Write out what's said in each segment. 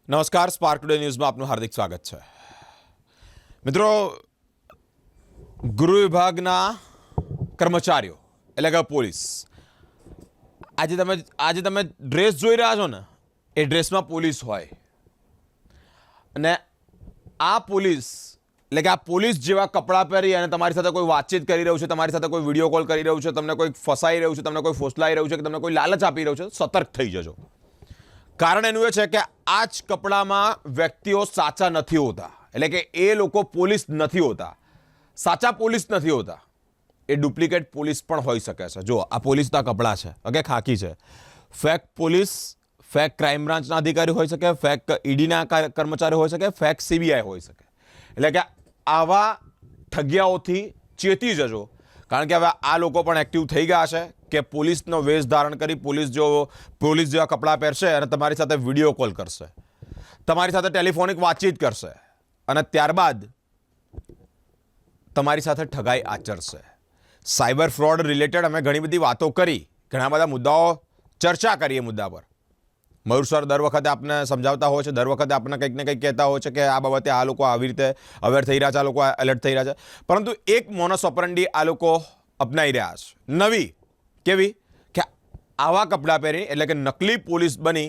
નમસ્કાર, spark today ન્યૂઝમાં આપનું હાર્દિક સ્વાગત છે. મિત્રો, ગૃહ વિભાગના કર્મચારીઓ એટલે કે પોલીસ, આજે તમે ડ્રેસ જોઈ રહ્યા છો ને, એ ડ્રેસમાં પોલીસ હોય અને આ પોલીસ એટલે કે આ પોલીસ જેવા કપડાં પહેરી અને તમારી સાથે કોઈ વાતચીત કરી રહ્યું છે, તમારી સાથે કોઈ વિડીયો કોલ કરી રહ્યું છે, તમને કોઈ ફસાઈ રહ્યું છે, તમને કોઈ ફોસલાઈ રહ્યું છે કે તમને કોઈ લાલચ આપી રહ્યું છે, સતર્ક થઈ જજો. કારણ એનું એ છે કે આ જ કપડામાં વ્યક્તિઓ સાચા નથી હોતા, એટલે કે એ લોકો પોલીસ નથી હોતા, સાચા પોલીસ નથી હોતા, એ ડુપ્લિકેટ પોલીસ પણ હોઈ શકે છે. જો આ પોલીસના કપડાં છે, ઓકે, ખાકી છે. ફેક પોલીસ, ફેક ક્રાઇમ બ્રાન્ચના અધિકારી હોઈ શકે, ફેક ઈડીના કર્મચારી હોઈ શકે, ફેક સીબીઆઈ હોઈ શકે. એટલે કે આવા ઠગિયાઓથી ચેતી જજો, કારણ કે હવે આ લોકો પણ એક્ટિવ થઈ ગયા છે કે પોલીસનો વેશ ધારણ કરી પોલીસ જેવા કપડાં પહેરશે અને તમારી સાથે વિડીયો કોલ કરશે, તમારી સાથે ટેલિફોનિક વાતચીત કરશે અને ત્યારબાદ તમારી સાથે ઠગાઈ આચરશે. સાયબર ફ્રોડ રિલેટેડ અમે ઘણી બધી વાતો કરી, ઘણા બધા મુદ્દાઓ ચર્ચા કરી. એ મુદ્દા પર મયુર સર દર વખતે આપને સમજાવતા હોય છે, દર વખતે આપને કંઈક ને કંઈક કહેતા હોય છે કે આ બાબતે આ લોકો આવી રીતે અવેર થઈ રહ્યા છે, આ લોકો એલર્ટ થઈ રહ્યા છે. પરંતુ એક મોનસ ઓપરન્ડી આ લોકો અપનાવી રહ્યા છે, નવી. કેવી? કે આવા કપડાં પહેરી એટલે કે નકલી પોલીસ બની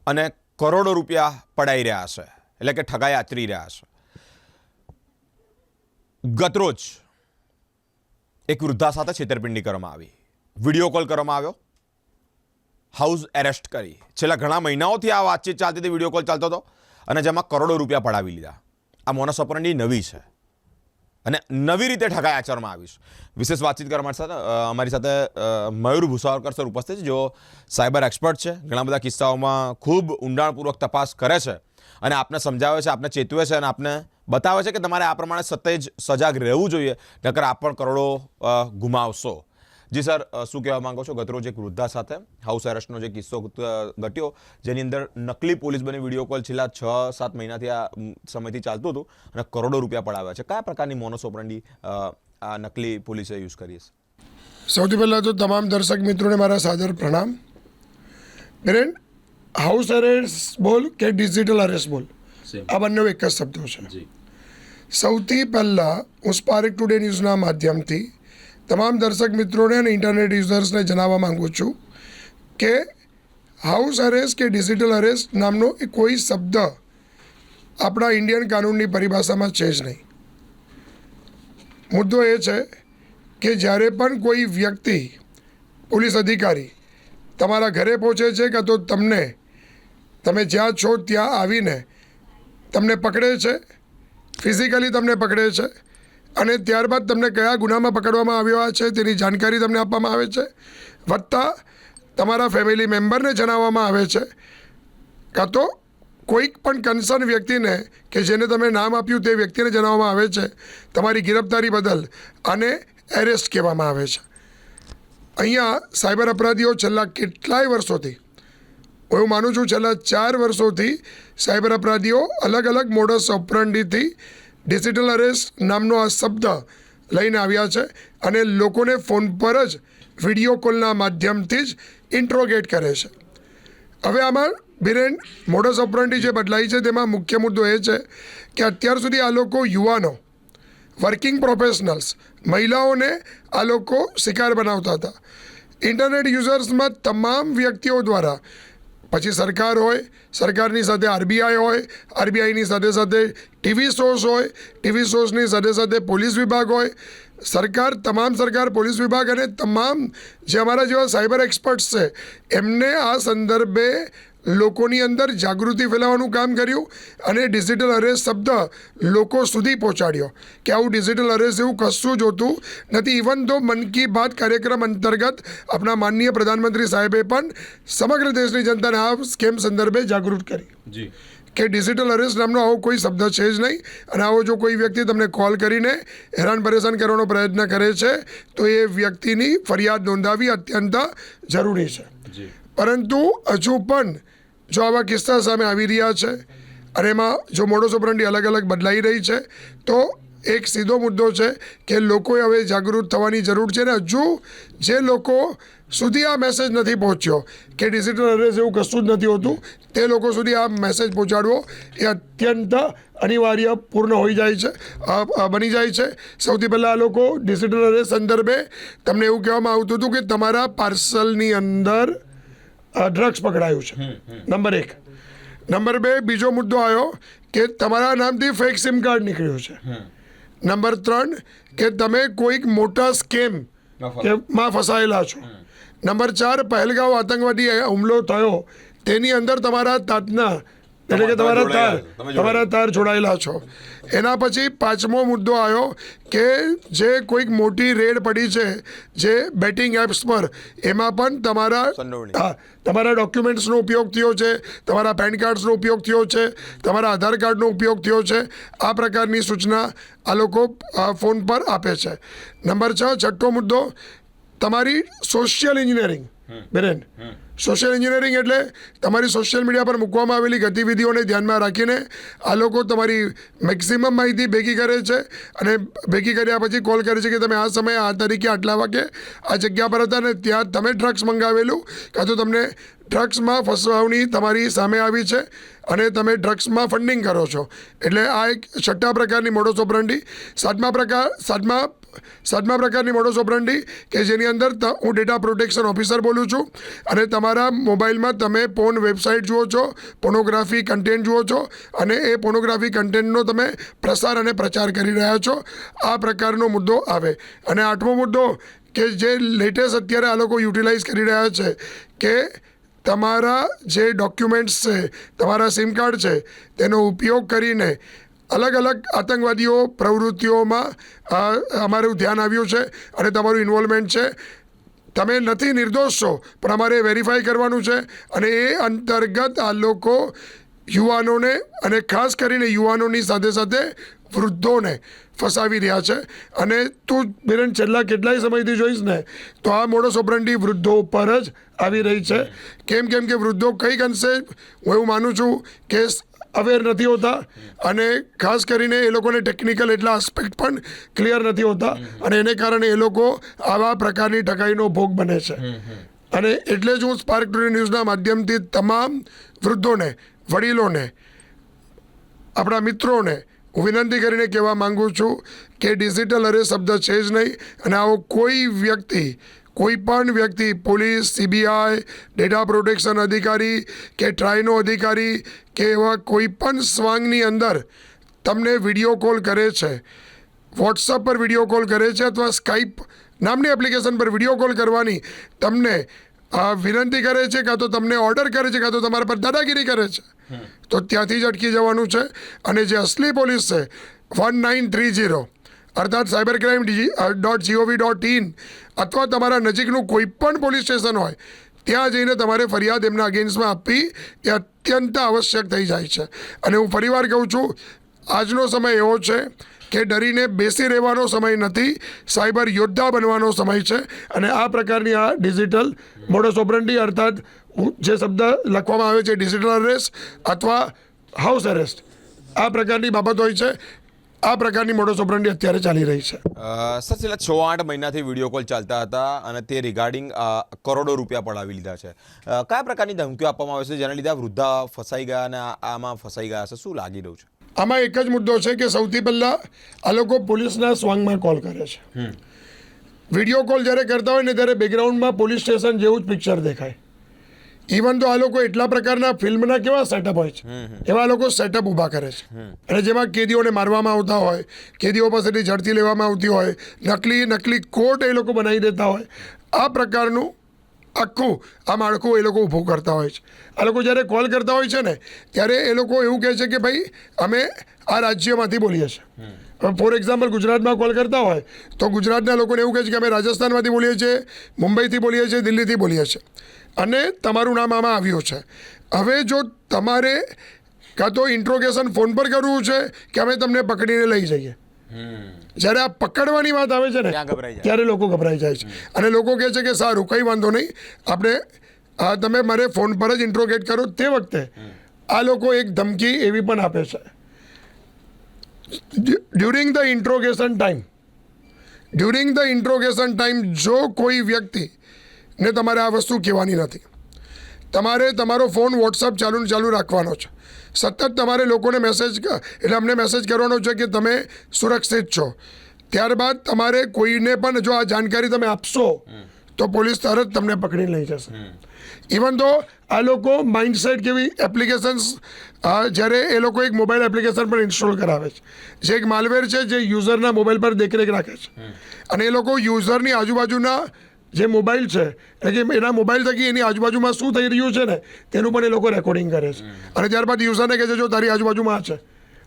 અને કરોડો રૂપિયા પડાઈ રહ્યા છે, એટલે કે ઠગાઈ આચરી રહ્યા છે. ગતરોજ એક વૃદ્ધા સાથે છેતરપિંડી કરવામાં આવી, વિડીયો કોલ કરવામાં આવ્યો, હાઉસ એરેસ્ટ કરી. છેલ્લા ઘણા મહિનાઓથી આ વાતચીત ચાલતી હતી, વિડીયો કોલ ચાલતો હતો અને જેમાં કરોડો રૂપિયા પડાવી લીધા. આ મોનસ ઓપરન્ડી નવી છે અને નવી રીતે ઠગાઈ આચરવામાં આવી છે. વિશેષ વાતચીત કરવા માટે અમારી સાથે મયુર ભૂસાવરકર સર ઉપસ્થિત છે, જેઓ સાયબર એક્સપર્ટ છે, ઘણા બધા કિસ્સાઓમાં ખૂબ ઊંડાણપૂર્વક તપાસ કરે છે અને આપને સમજાવે છે, આપને ચેતવે છે અને આપને બતાવે છે કે તમારે આ પ્રમાણે સતત સજાગ રહેવું જોઈએ, નકર આપ પણ કરોડો ગુમાવશો. જી સર, શું કહેવા માંગો છો? ગતરોજ એક વૃદ્ધા સાથે હાઉસ એરેસ્ટનો જે કિસ્સો ઘટ્યો, જેની અંદર નકલી પોલીસ બની વિડીયો કોલ છેલ્લા 6-7 મહિનાથી આ સમયથી ચાલતું હતું અને કરોડો રૂપિયા પડાવ્યા છે. કયા પ્રકારની મોનસ ઓપરન્ડી આ નકલી પોલીસે યુઝ કરી છે? સૌથી પહેલાં તો તમામ દર્શક મિત્રોને મારા સાદર પ્રણામ. બેન, હાઉસ અરેસ્ટ બોલ કે ડિજિટલ અરેસ્ટ બોલ, આ બંને એક જ શબ્દો છે. સૌથી પહેલાં હું સ્પાર્ક ટુડે ન્યૂઝના માધ્યમથી તમામ દર્શક મિત્રોને અને ઇન્ટરનેટ યુઝર્સને જણાવવા માગું છું કે હાઉસ અરેસ્ટ કે ડિજિટલ અરેસ્ટ નામનો એ કોઈ શબ્દ આપણા ઇન્ડિયન કાનૂનની પરિભાષામાં છે જ નહીં. મુદ્દો એ છે કે જ્યારે પણ કોઈ વ્યક્તિ, પોલીસ અધિકારી તમારા ઘરે પહોંચે છે કે તો તમે જ્યાં છો ત્યાં આવીને તમને પકડે છે, ફિઝિકલી તમને પકડે છે અને ત્યારબાદ તમને કયા ગુનામાં પકડવામાં આવ્યા છે તેની જાણકારી તમને આપવામાં આવે છે, વત્તા તમારા ફેમિલી મેમ્બરને જણાવવામાં આવે છે, કાં તો કોઈક પણ કન્સર્ન વ્યક્તિને કે જેને તમે નામ આપ્યું તે વ્યક્તિને જણાવવામાં આવે છે તમારી ગિરફ્તારી બદલ, આને એરેસ્ટ કહેવામાં આવે છે. અહીંયા સાયબર અપરાધીઓ છેલ્લા કેટલાય વર્ષોથી, હું માનું છું છેલ્લા 4 વર્ષોથી સાયબર અપરાધીઓ અલગ અલગ મોડસ ઓપરન્ડીથી ડિજિટલ અરેસ્ટ નામનો આ શબ્દ લઈને આવ્યા છે અને લોકોને ફોન પર જ વિડીયો કોલના માધ્યમથી જ ઇન્ટ્રોગેટ કરે છે. હવે આમાં બિરેન મોડસ ઓપરન્ડી જે બદલાઈ છે તેમાં મુખ્ય મુદ્દો એ છે કે અત્યાર સુધી આ લોકો યુવાનો, વર્કિંગ પ્રોફેશનલ્સ, મહિલાઓને આ લોકો શિકાર બનાવતા હતા. ઇન્ટરનેટ યુઝર્સમાં તમામ વ્યક્તિઓ દ્વારા, પછી સરકાર હોય, સરકારની સાથે આરબીઆઈ હોય, આરબીઆઈની સાથે સાથે ટીવી શોઝ હોય, ટીવી શોઝની સાથે સાથે પોલીસ વિભાગ હોય, સરકાર, પોલીસ વિભાગ અને તમામ જે અમારા જેવા સાયબર એક્સપર્ટ્સ છે એમને આ સંદર્ભે લોકોની અંદર જાગૃતિ ફેલાવવાનું કામ કર્યું અને ડિજિટલ અરેસ્ટ શબ્દ લોકો સુધી પહોંચાડ્યો કે આવું ડિજિટલ અરેસ્ટ એવું કશું જોતું નથી. ઇવન તો મન કી બાત કાર્યક્રમ અંતર્ગત આપણા માનનીય પ્રધાનમંત્રી સાહેબે પણ સમગ્ર દેશની જનતાને આ સ્કેમ સંદર્ભે જાગૃત કરી કે ડિજિટલ અરેસ્ટ નામનો આવો કોઈ શબ્દ છે જ નહીં અને આવો જો કોઈ વ્યક્તિ તમને કોલ કરીને હેરાન પરેશાન કરવાનો પ્રયત્ન કરે છે તો એ વ્યક્તિની ફરિયાદ નોંધાવી અત્યંત જરૂરી છે. પરંતુ હજુ પણ જો આવા કિસ્સા સામે આવી રહ્યા છે અને એમાં જો મોડસ ઓપરન્ડી અલગ અલગ બદલાઈ રહી છે તો એક સીધો મુદ્દો છે કે લોકોએ હવે જાગૃત થવાની જરૂર છે. અને હજુ જે લોકો સુધી આ મેસેજ નથી પહોંચ્યો કે ડિજિટલ અરેસ્ટ એવું કશું જ નથી હોતું, તે લોકો સુધી આ મેસેજ પહોંચાડવો એ અત્યંત અનિવાર્ય પૂર્ણ હોઈ જાય છે, બની જાય છે. સૌથી પહેલાં આ લોકો ડિજિટલ અરેસ્ટ સંદર્ભે તમને એવું કહેવામાં આવતું હતું કે તમારા પાર્સલની અંદર ડ્રગ્સ પકડાયું છે, નંબર 1. નંબર 2, બીજો મુદ્દો આવ્યો કે તમારા નામથી ફેક સિમ કાર્ડ નીકળ્યું છે. નંબર 3 કે તમે કોઈક મોટા સ્કેમ માં ફસાયેલા છો. નંબર 4, પહેલગાંવ આતંકવાદી હુમલો થયો તેની અંદર તમારા તાતના એટલે કે તમારા તાર જોડાયેલા છો. એના પછી 5મો મુદ્દો આવ્યો કે જે કોઈક મોટી રેડ પડી છે જે બેટિંગ એપ્સ પર, એમાં પણ તમારા ડોક્યુમેન્ટ્સનો ઉપયોગ થયો છે, તમારા પેન કાર્ડ્સનો ઉપયોગ થયો છે, તમારા આધાર કાર્ડનો ઉપયોગ થયો છે. આ પ્રકારની સૂચના આ લોકો ફોન પર આપે છે. નંબર 6, છઠ્ઠો મુદ્દો, તમારી સોશિયલ એન્જિનિયરિંગ. બેન, સોશિયલ એન્જિનિયરિંગ એટલે તમારી સોશિયલ મીડિયા પર મૂકવામાં આવેલી ગતિવિધિઓને ધ્યાનમાં રાખીને આ લોકો તમારી મેક્સિમમ માહિતી ભેગી કરે છે અને ભેગી કર્યા પછી કોલ કરે છે કે તમે આ સમયે આ તારીખે આટલા વાગે આ જગ્યા પર હતા ને ત્યાં તમે ડ્રગ્સ મંગાવેલું, કાં તો તમને ડ્રગ્સમાં ફસવાની તમારી સામે આવી છે અને તમે ડ્રગ્સમાં ફંડિંગ કરો છો. એટલે આ એક છઠ્ઠા પ્રકારની મોડસ ઓપરંડી. સાતમા પ્રકારની મોડસ ઓપરંડી કે જેની અંદર હું ડેટા પ્રોટેક્શન ઓફિસર બોલું છું અને તમારા મોબાઈલમાં તમે પોર્ન વેબસાઇટ જુઓ છો, પોર્નોગ્રાફી કન્ટેન્ટ જુઓ છો અને એ પોર્નોગ્રાફી કન્ટેન્ટનો તમે પ્રસાર અને પ્રચાર કરી રહ્યા છો. આ પ્રકારનો મુદ્દો આવે. અને 8મો મુદ્દો કે જે લેટેસ્ટ અત્યારે આ લોકો યુટિલાઇઝ કરી રહ્યા છે કે તમારા જે ડોક્યુમેન્ટ્સ છે, તમારા સિમ કાર્ડ છે, તેનો ઉપયોગ કરીને અલગ અલગ આતંકવાદીઓ પ્રવૃત્તિઓમાં અમારું ધ્યાન આવ્યું છે અને તમારું ઇન્વોલ્વમેન્ટ છે. તમે નથી નિર્દોષ છો, પણ અમારે વેરીફાઈ કરવાનું છે અને એ અંતર્ગત આ લોકો યુવાનોને અને ખાસ કરીને યુવાનોની સાથે સાથે વૃદ્ધોને ફસાવી રહ્યા છે. અને તું બેન છેલ્લા કેટલાય સમયથી જોઈશ ને તો આ મોડસ ઓપરંડી વૃદ્ધો ઉપર જ આવી રહી છે. કેમ કે વૃદ્ધો કંઈક અંશે હું એવું માનું છું કે અવેર નથી હોતા અને ખાસ કરીને એ લોકોને ટેકનિકલ એટલા આસ્પેક્ટ પણ ક્લિયર નથી હોતા અને એને કારણે એ લોકો આવા પ્રકારની ઠગાઈનો ભોગ બને છે. અને એટલે જ હું સ્પાર્ક ટુડે ન્યૂઝના માધ્યમથી તમામ વૃદ્ધોને, વડીલોને, આપણા મિત્રોને હું વિનંતી કરીને કહેવા માગું છું કે ડિજિટલ અરેસ્ટ શબ્દ છે જ નહીં અને આવો કોઈ પણ વ્યક્તિ પોલીસ, CBI, ડેટા પ્રોટેક્શન અધિકારી કે ટ્રાયનો અધિકારી કે એવા કોઈ પણ સ્વાંગની અંદર તમને વિડીયો કોલ કરે છે, વોટ્સઅપ પર વિડીયો કોલ કરે છે અથવા સ્કાઈપ નામની એપ્લિકેશન પર વિડીયો કોલ કરવાની તમને વિનંતી કરે છે, કાં તો તમને ઓર્ડર કરે છે, કાં તો તમારા પર દાદાગીરી કરે છે, તો ત્યાંથી જ અટકી જવાનું છે. અને જે અસલી પોલીસ છે 1930 અર્થાત cybercrime.gov.in અથવા તમારા નજીકનું કોઈ પણ પોલીસ સ્ટેશન હોય ત્યાં જઈને તમારે ફરિયાદ એમના અગેન્સ્ટમાં આપવી એ અત્યંત આવશ્યક થઈ જાય છે. અને હું ફરીવાર કહું છું, આજનો સમય એવો છે કે ડરીને બેસી રહેવાનો સમય નથી, સાયબર યોદ્ધા બનવાનો સમય છે. અને આ પ્રકારની આ ડિજિટલ મોડસ ઓપરંડી અર્થાત જે શબ્દ લખવામાં આવે છે ડિજિટલ અરેસ્ટ અથવા હાઉસ અરેસ્ટ, આ પ્રકારની બાબત હોય છે. આ પ્રકારની મોડસ ઓપરંડી અત્યારે ચાલી રહી છે. સર, છેલ્લા 6-8 મહિનાથી વિડીયો કોલ ચાલતા હતા અને તે રિગાર્ડિંગ કરોડો રૂપિયા પડાવી લીધા છે. કયા પ્રકારની ધમકીઓ આપવામાં આવે છે જેના લીધે વૃદ્ધા ફસાઈ ગયા અને આમાં ફસાઈ ગયા છે? શું લાગી રહ્યું છે? આમાં એક જ મુદ્દો છે કે સૌથી પહેલાં આ લોકો પોલીસના સ્વાંગમાં કોલ કરે છે. વિડીયો કોલ જ્યારે કરતા હોય ને ત્યારે બેકગ્રાઉન્ડમાં પોલીસ સ્ટેશન જેવું જ પિક્ચર દેખાય. ઇવન તો આ લોકો એટલા પ્રકારના ફિલ્મના કેવા સેટઅપ હોય છે એવા લોકો સેટઅપ ઊભા કરે છે અને જેમાં કેદીઓને મારવામાં આવતા હોય, કેદીઓ પાસેથી ઝડપી લેવામાં આવતી હોય, નકલી કોર્ટ એ લોકો બનાવી દેતા હોય. આ પ્રકારનું આખું આ માળખું એ લોકો ઊભું કરતા હોય છે. આ લોકો જ્યારે કોલ કરતા હોય છે ને ત્યારે એ લોકો એવું કહે છે કે ભાઈ અમે આ રાજ્યમાંથી બોલીએ છીએ. ફોર એક્ઝામ્પલ ગુજરાતમાં કોલ કરતા હોય તો ગુજરાતના લોકોને એવું કહે છે કે અમે રાજસ્થાનમાંથી બોલીએ છીએ, મુંબઈથી બોલીએ છીએ, દિલ્હીથી બોલીએ છીએ અને તમારું નામ આમાં આવ્યું છે. હવે જો તમારે કાં તો ઇન્ટ્રોગેશન ફોન પર કરવું છે કે અમે તમને પકડીને લઈ જઈએ, જ્યારે આ પકડવાની વાત આવે છે ને ત્યારે લોકો ગભરાઈ જાય છે અને લોકો કહે છે કે સારું કંઈ વાંધો નહીં, આપણે તમે મારે ફોન પર જ ઇન્ટ્રોગેટ કરો. તે વખતે આ લોકો એક ધમકી એવી પણ આપે છે, ડ્યુરિંગ ધ ઇન્ટ્રોગેશન ટાઈમ જો કોઈ વ્યક્તિ ને તમારે આ વસ્તુ કહેવાની નથી. તમારે તમારો ફોન વોટ્સઅપ ચાલુ ને ચાલુ રાખવાનો છે. સતત તમારે લોકોને મેસેજ એટલે અમને મેસેજ કરવાનો છે કે તમે સુરક્ષિત છો. ત્યારબાદ તમારે કોઈને પણ જો આ જાણકારી તમે આપશો તો પોલીસ તરત તમને પકડી લઈ જશે. ઇવન તો આ લોકો માઇન્ડસેટ જેવી એપ્લિકેશન્સ જ્યારે એ લોકો એક મોબાઈલ એપ્લિકેશન પણ ઇન્સ્ટોલ કરાવે છે જે એક માલવેર છે જે યુઝરના મોબાઈલ પર દેખરેખ રાખે છે અને એ લોકો યુઝરની આજુબાજુના જે મોબાઈલ છે એટલે કે એના મોબાઈલ થકી એની આજુબાજુમાં શું થઈ રહ્યું છે ને તેનું પણ એ લોકો રેકોર્ડિંગ કરે છે અને ત્યારબાદ યુઝરને કહે છે જો તારી આજુબાજુમાં આ છે.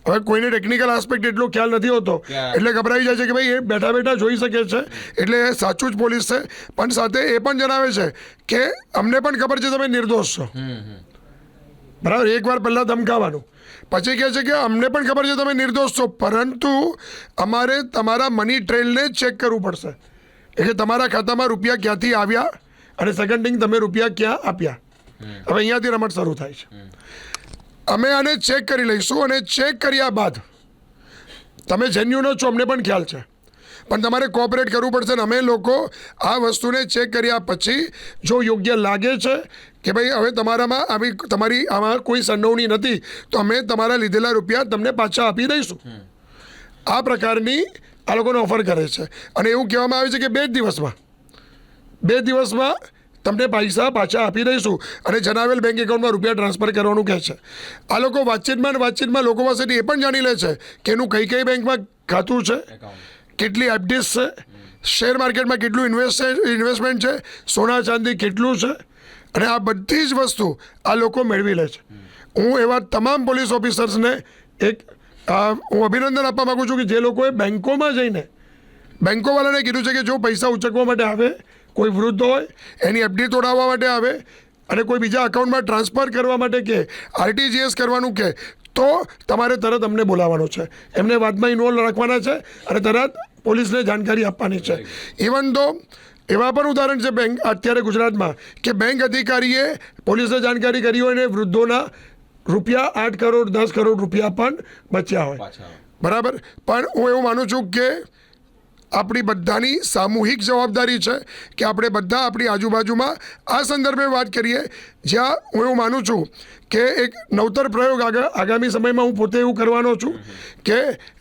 હવે કોઈને ટેકનિકલ આસ્પેક્ટ એટલો ખ્યાલ નથી હોતો એટલે ગભરાઈ જાય છે કે ભાઈ એ બેઠા બેઠા જોઈ શકે છે એટલે એ સાચું જ પોલીસ છે. પણ સાથે એ પણ જણાવે છે કે અમને પણ ખબર છે તમે નિર્દોષ છો, બરાબર. એકવાર પહેલાં ધમકાવાનું, પછી કહે છે કે અમને પણ ખબર છે તમે નિર્દોષ છો, પરંતુ અમારે તમારા મની ટ્રેલને ચેક કરવું પડશે. એટલે તમારા ખાતામાં રૂપિયા ક્યાંથી આવ્યા અને સેકન્ડ થિંગ તમે રૂપિયા ક્યાં આપ્યા. હવે અહીંયાથી રમત શરૂ થાય છે. અમે આને ચેક કરી લઈશું અને ચેક કર્યા બાદ તમે જેન્યુન છો અમને પણ ખ્યાલ છે, પણ તમારે કોઓપરેટ કરવું પડશે. ને અમે લોકો આ વસ્તુને ચેક કર્યા પછી જો યોગ્ય લાગે છે કે ભાઈ હવે તમારી આમાં કોઈ સંડોવણી નથી તો અમે તમારા લીધેલા રૂપિયા તમને પાછા આપી દઈશું. આ પ્રકારની આ લોકોને ઓફર કરે છે અને એવું કહેવામાં આવે છે કે 2 દિવસમાં તમને પૈસા પાછા આપી દઈશું અને જણાવેલ બેંક એકાઉન્ટમાં રૂપિયા ટ્રાન્સફર કરવાનું કહે છે. આ લોકો વાતચીતમાં લોકો પાસેથી એ પણ જાણી લે છે કે એનું કઈ બેંકમાં ખાતું છે, કેટલી એફડીસ છે, શેર માર્કેટમાં કેટલું ઇન્વેસ્ટમેન્ટ છે, સોના ચાંદી કેટલું છે અને આ બધી જ વસ્તુ આ લોકો મેળવી લે છે. હું એવા તમામ પોલીસ ઓફિસર્સને હું અભિનંદન આપવા માગું છું કે જે લોકોએ બેંકોમાં જઈને બેંકોવાળાને કીધું છે કે જો પૈસા ઉચકવા માટે આવે, કોઈ વૃદ્ધ હોય એની એફડી તોડાવવા માટે આવે અને કોઈ બીજા અકાઉન્ટમાં ટ્રાન્સફર કરવા માટે કે આરટીજીએસ કરવાનું કે તો તમારે તરત અમને બોલાવવાનો છે, એમને વાતમાં ઇન્વોલ્વ રાખવાના છે અને તરત પોલીસને જાણકારી આપવાની છે. ઇવન તો એવા પણ ઉદાહરણ છે બેંક અત્યારે ગુજરાતમાં કે બેંક અધિકારીએ પોલીસને જાણકારી કરી હોય અને વૃદ્ધોના રૂપિયા 8 કરોડ 10 કરોડ રૂપિયા પણ બચ્યા હોય, બરાબર. પણ હું એવું માનું છું કે આપણી બધાની સામૂહિક જવાબદારી છે કે આપણે બધા આપણી આજુબાજુમાં આ સંદર્ભે વાત કરીએ જ્યાં હું એવું માનું છું કે એક નવતર પ્રયોગ આગામી સમયમાં હું પોતે એવું કરવાનો છું કે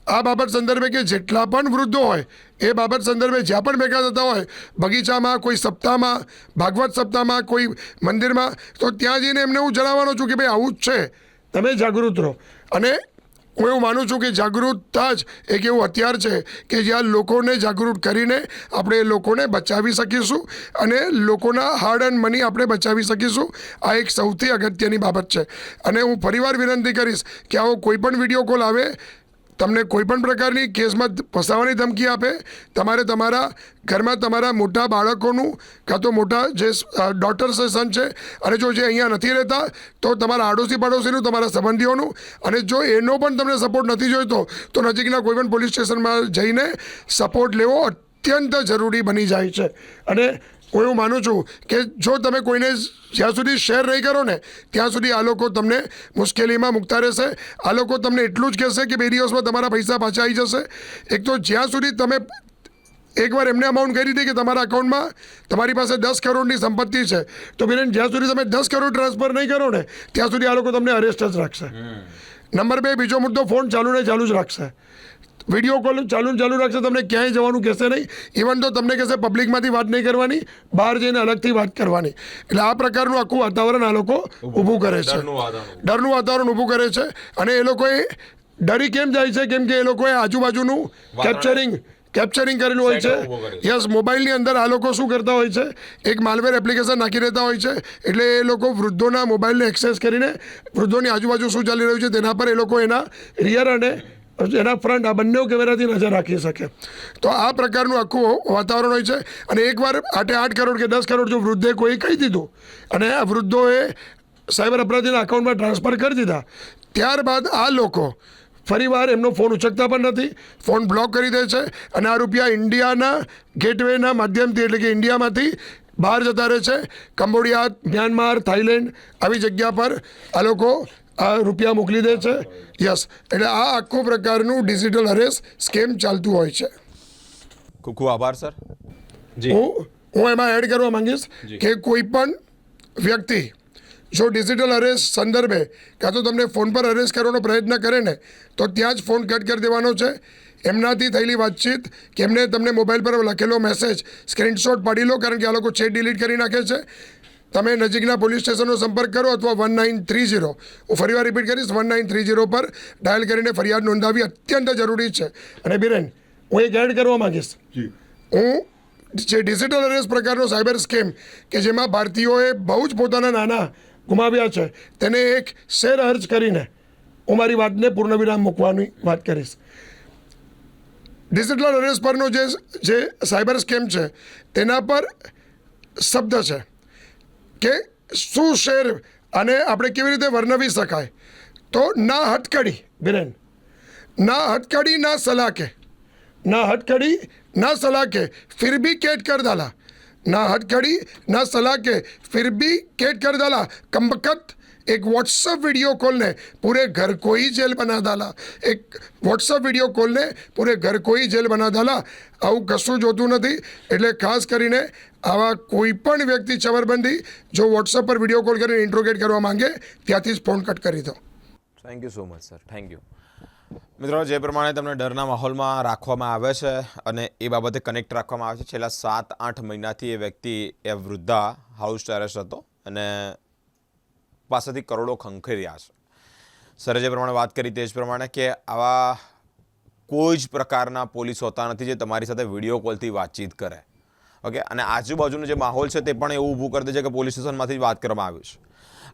આ બાબત સંદર્ભે કે જેટલા પણ વૃદ્ધો હોય એ બાબત સંદર્ભે જ્યાં પણ ભેગા થતા હોય, બગીચામાં, કોઈ સપ્તાહમાં, ભાગવત સપ્તાહમાં, કોઈ મંદિરમાં, તો ત્યાં જઈને એમને હું જણાવવાનો છું કે ભાઈ આવું જ છે, તમે જાગૃત રહો. અને હું એવું માનું છું કે જાગૃતતા જ એક એવું હથિયાર છે કે જ્યાં લોકોને જાગૃત કરીને આપણે એ લોકોને બચાવી શકીશું અને લોકોના હાર્ડ એન્ડ મની આપણે બચાવી શકીશું. આ એક સૌથી અગત્યની બાબત છે. અને હું ફરીવાર વિનંતી કરીશ કે આવો કોઈ પણ વિડીયો કોલ આવે, તમને કોઈ પણ પ્રકારની કેસમાં ફસાવાની ધમકી આપે, તમારે તમારા ઘરમાં તમારા મોટા બાળકોનું કાં તો મોટા જે ડોટર છે, સન છે, અને જો જે અહીંયા નથી રહેતા તો તમારા આડોશી પાડોશીનું, તમારા સંબંધીઓનું, અને જો એનો પણ તમને સપોર્ટ નથી જોઈતો તો નજીકના કોઈ પણ પોલીસ સ્ટેશનમાં જઈને સપોર્ટ લેવો અત્યંત જરૂરી બની જાય છે. અને હું એવું માનું છું કે જો તમે કોઈને જ્યાં સુધી શેર નહીં કરો ને ત્યાં સુધી આ લોકો તમને મુશ્કેલીમાં મૂકતા રહેશે. આ લોકો તમને એટલું જ કહેશે કે 2 દિવસમાં તમારા પૈસા પાછા આવી જશે. એક તો જ્યાં સુધી તમે એકવાર એમને અમાઉન્ટ કરી દે કે તમારા અકાઉન્ટમાં તમારી પાસે 10 કરોડની સંપત્તિ છે તો બેન જ્યાં સુધી તમે 10 કરોડ ટ્રાન્સફર નહીં કરો ને ત્યાં સુધી આ લોકો તમને અરેસ્ટ જ રાખશે. નંબર 2, બીજો મુદ્દો, ફોન ચાલુ ને ચાલુ જ રાખશે, વિડીયો કોલ ચાલુ રાખશે, તમને ક્યાંય જવાનું કહેશે નહીં. ઇવન તો તમને કહેશે પબ્લિકમાંથી વાત નહીં કરવાની, બહાર જઈને અલગથી વાત કરવાની. એટલે આ પ્રકારનું આખું વાતાવરણ આ લોકો ઊભું કરે છે, ડરનું વાતાવરણ ઊભું કરે છે. અને એ લોકોએ ડરી કેમ જાય છે? કેમ કે એ લોકોએ આજુબાજુનું કેપ્ચરિંગ કરેલું હોય છે. યસ, મોબાઈલની અંદર આ લોકો શું કરતા હોય છે, એક માલવેર એપ્લિકેશન નાખી દેતા હોય છે. એટલે એ લોકો વૃદ્ધોના મોબાઈલને એક્સેસ કરીને વૃદ્ધોની આજુબાજુ શું ચાલી રહ્યું છે તેના પર એ લોકો એના રિયર અને એના ફ્રન્ટ આ બંને કેમેરાથી નજર રાખી શકે. તો આ પ્રકારનું આખું વાતાવરણ હોય છે. અને એકવાર 8 કરોડ કે 10 કરોડ જો વૃદ્ધે કોઈ કહી દીધું અને આ વૃદ્ધોએ સાયબર અપરાધીના અકાઉન્ટમાં ટ્રાન્સફર કરી દીધા, ત્યારબાદ આ લોકો ફરીવાર એમનો ફોન ઉચકતા પણ નથી, ફોન બ્લોક કરી દે છે અને આ રૂપિયા ઇન્ડિયાના ગેટવેના માધ્યમથી એટલે કે ઇન્ડિયામાંથી બહાર જતા રહે છે. કંબોડિયા, મ્યાનમાર, થાઈલેન્ડ આવી જગ્યા પર આ લોકો આ રૂપિયા મોકલી દે છે. યસ, એટલે આ આખું પ્રકારનું ડિજિટલ અરેસ્ટ સ્કેમ ચાલતું હોય છે. ખૂબ ખૂબ આભાર સર. હું હું એમાં એડ કરવા માંગીશ કે કોઈ પણ વ્યક્તિ જો ડિજિટલ અરેસ્ટ સંદર્ભે કાં તો તમને ફોન પર અરેસ્ટ કરવાનો પ્રયત્ન કરે ને તો ત્યાં જ ફોન કટ કરી દેવાનો છે. એમનાથી થયેલી વાતચીત કે એમને તમને મોબાઈલ પર લખેલો મેસેજ સ્ક્રીનશોટ પાડી લો, કારણ કે આ લોકો ચેટ ડિલીટ કરી નાખે છે. તમે નજીકના પોલીસ સ્ટેશનનો સંપર્ક કરો અથવા 1930, હું ફરીવાર રિપીટ કરીશ, 1930 પર ડાયલ કરીને ફરિયાદ નોંધાવવી અત્યંત જરૂરી છે. અને બિરેન, હું એક એડ કરવા માંગીશ, હું જે ડિજિટલ અરેસ્ટ પ્રકારનો સાયબર સ્કેમ કે જેમાં ભારતીયોએ બહુ જ પોતાના નાના ગુમાવ્યા છે તેને એક શેર અર્જ કરીને હું મારી વાતને પૂર્ણવિરામ મૂકવાની વાત કરીશ. ડિજિટલ અરેસ્ટ પરનો જે સાયબર સ્કેમ છે તેના પર શબ્દ છે કે શું શેર અને આપણે કેવી રીતે વર્ણવી શકાય, તો ના હથકડી બિરેન, ના હથકડી ના સલાકે, ना हथकड़ी ना सलाखे फिर भी कैद कर डाला, ना हथकड़ी ना सलाखे फिर भी कैद कर डाला. कमबख्त एक व्हाट्सएप वीडियो कॉल ने पूरे घर को ही जेल बना डाला. एक व्हाट्सएप वीडियो कॉल ने पूरे घर को ही जेल बना डाला. આવું કશું જોતું નથી. એટલે ખાસ કરીને આવા કોઈ પણ વ્યક્તિ ચમરબંધી જો વોટ્સએપ પર વિડીયો કોલ કરીને ઇન્ટ્રોગેટ કરવા માંગે ત્યાંથી જ ફોન કટ કરી દો. Thank you so much sir, thank you. મિત્રો, જે પ્રમાણે તમને ડરના માહોલમાં રાખવામાં આવે છે અને એ બાબતે કનેક્ટ રાખવામાં આવે છે, છેલ્લા 7-8 મહિનાથી એ વ્યક્તિ, એ વૃદ્ધા હાઉસ એરેસ્ટ હતો અને પાસેથી કરોડો ખંખેરી રહ્યા છે. સરે જે પ્રમાણે વાત કરી તે જ પ્રમાણે કે આવા કોઈ જ પ્રકારના પોલીસ હોતા નથી જે તમારી સાથે વિડીયો કોલથી વાતચીત કરે. ઓકે, અને આજુબાજુનો જે માહોલ છે તે પણ એવું ઊભું કરી દે છે કે પોલીસ સ્ટેશનમાંથી જ વાત કરવામાં આવ્યું છે.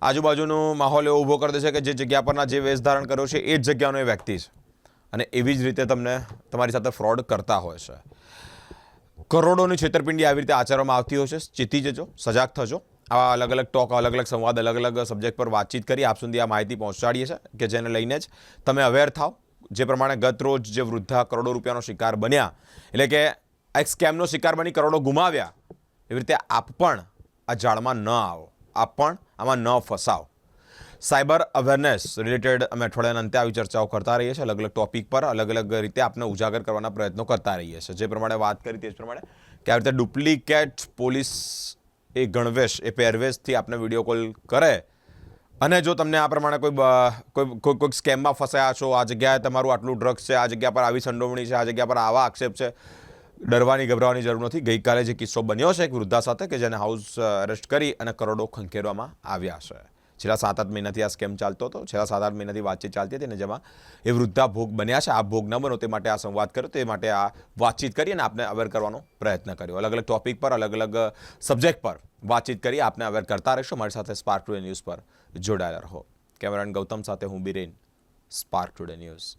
આજુબાજુનો માહોલ એવો ઊભો કરી દે છે કે જે જગ્યા પરના જે વેશ ધારણ કર્યો છે એ જ જગ્યાનો એ વ્યક્તિ છે અને એવી જ રીતે તમને તમારી સાથે ફ્રોડ કરતા હોય છે. કરોડોની છેતરપિંડી આવી રીતે આચરવામાં આવતી હોય છે. ચેતી જજો, સજાગ થજો. આવા અલગ અલગ ટોક, અલગ અલગ સંવાદ, અલગ અલગ સબ્જેક્ટ પર વાતચીત કરી આપ સુધી આ માહિતી પહોંચાડીએ છીએ કે જેને લઈને જ તમે અવેર થાવ. જે પ્રમાણે ગત રોજ જે વૃદ્ધા કરોડો રૂપિયાનો શિકાર બન્યા, એટલે કે એક સ્કેમનો શિકાર બની કરોડો ગુમાવ્યા, એવી રીતે આપ પણ આ જાળમાં ન આવો, આપ પણ આમાં ન ફસાવ. સાયબર અવેરનેસ રિલેટેડ અમે અઠવાડિયાના અંતે આવી ચર્ચાઓ કરતા રહીએ છીએ. અલગ અલગ ટોપિક પર અલગ અલગ રીતે આપને ઉજાગર કરવાના પ્રયત્નો કરતા રહીએ છીએ. જે પ્રમાણે વાત કરી તે જ પ્રમાણે કે આવી રીતે ડુપ્લિકેટ પોલીસ એ ગણવેશ, એ પહેરવેશથી આપને વિડીયો કોલ કરે અને જો તમને આ પ્રમાણે કોઈ સ્કેમમાં ફસાયા છો, આ જગ્યાએ તમારું આટલું ડ્રગ્સ છે, આ જગ્યા પર આવી સંડોવણી છે, આ જગ્યા પર આવા આક્ષેપ છે, ડરવાની ગભરાવાની જરૂર નથી. ગઈકાલે જે કિસ્સો બન્યો છે એક વૃદ્ધા સાથે કે જેને હાઉસ અરેસ્ટ કરી અને કરોડો ખંખેરવામાં આવ્યા છે. છેલ્લા 7-8 મહિનાથી આ સ્કેમ ચાલતો હતો, છેલ્લા 7-8 મહિનાથી વાતચીત ચાલતી હતી અને જેમાં એ વૃદ્ધા ભોગ બન્યા છે. આ ભોગ ન બનો તે માટે આ સંવાદ કર્યો, તે માટે આ વાતચીત કરી અને આપને અવેર કરવાનો પ્રયત્ન કર્યો. અલગ અલગ ટોપિક પર, અલગ અલગ સબ્જેક્ટ પર વાતચીત કરી આપને અવેર કરતા રહેશો. મારી સાથે સ્પાર્ક ટુડે ન્યૂઝ પર જોડાયેલા રહો. કેમેરામેન ગૌતમ સાથે હું બિરેન, સ્પાર્ક ટુડે ન્યૂઝ.